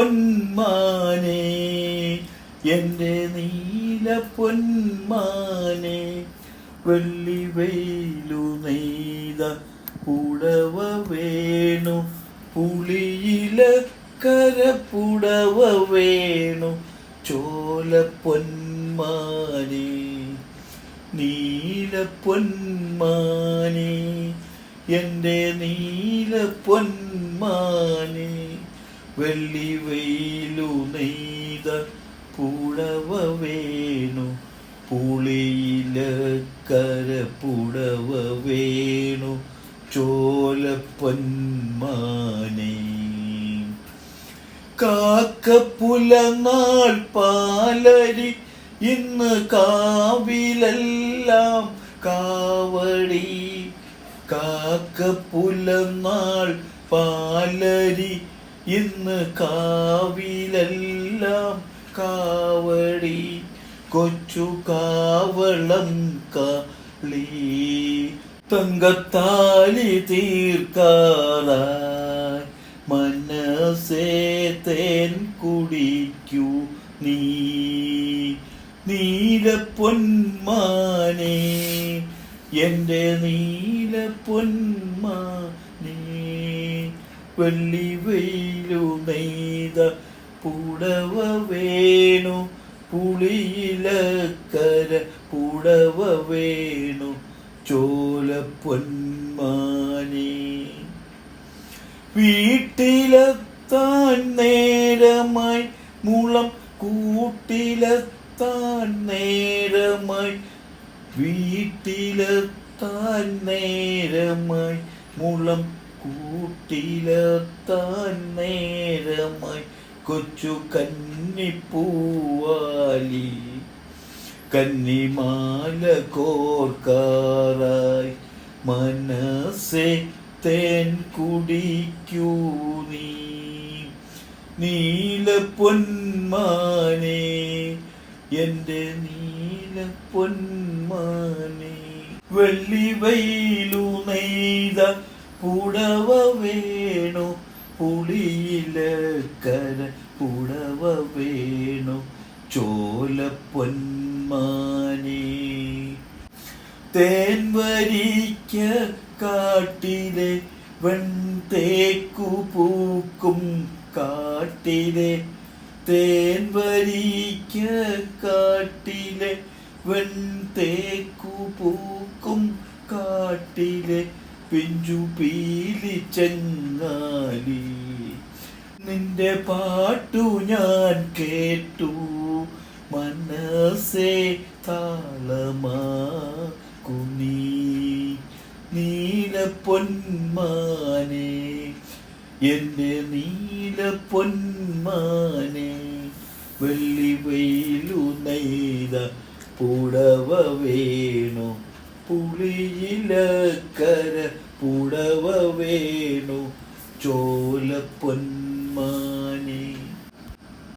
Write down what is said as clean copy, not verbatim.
നീലപ്പൊന്മാനെ എൻ്റെ നീലപ്പൊന്മാനെ വെള്ളി വെയിലു നെയ്ത പുടവ വേണു പുളിയില കരപ്പുടവ വേണു ചോലപ്പൊന്മാനെ നീലപ്പൊന്മാനെ എൻ്റെ നീലപ്പൊന്മാനെ വെള്ളി വെയിലു നെയ്ത പുടവ വേണു പുളിയില കരപ്പുടവ വേണു ചോലപ്പൊന്മാനെ കാക്കപ്പുലനാൾ പാലരി ഇന്ന് കാവിലെല്ലാം കാവടി കാക്കപ്പുലനാൾ പാലരി ഇന്ന് കാവിലെല്ലാം കാവടി കൊച്ചു കാവളം കളി തങ്കത്താലി തീർക്കാറായി മനസ്സേ തേൻ കുടിക്കൂ നീ നീലപ്പൊന്മാനെ എൻ്റെ നീലപ്പൊന്മാനെ വെള്ളി വെയിലു നെയ്ത പുടവ വേണു പുളിയിലക്കര പുടവ വേണു ചോലപ്പൊന്മാനെ വീട്ടിലെത്താൻ നേരമായി മുളം കൂട്ടിലെത്താൻ നേരമായി വീട്ടിലെത്താൻ നേരമായി മുളം കൂട്ടിലെത്താൻ നേരമായി കൊച്ചു കന്നിപ്പൂവാലി കന്നിമാല കോർക്കാറായി മനസ്സേ തേൻ കുടിക്കൂ നീ നീലപ്പൊന്മാനെ എൻ്റെ നീലപ്പൊന്മാനെ വെള്ളി വെയിലു നെയ്ത പുടവ വേണു പുളിയിലക്കര പുടവ വേണു ചോലപ്പൊന്മാനെ തേൻ വരിക്ക കാട്ടിലെ വെൺതേക്കു പൂക്കും കാട്ടിലെ തേൻ വരിക്ക കാട്ടിലെ വെൺതേക്കു പൂക്കും കാട്ടിലെ പിഞ്ചു പീലി ചെങ്ങാലി നിന്റെ പാട്ടു ഞാൻ കേട്ടു മനസ്സേ താളമാക്കു നീ നീലപ്പൊന്മാനെ എൻ്റെ നീലപ്പൊന്മാനെ വെള്ളി വെയിലു നെയ്ത പുടവ വേണു പുളിയിലക്കര പുടവ വേണു ചോലപ്പൊന്മാനെ.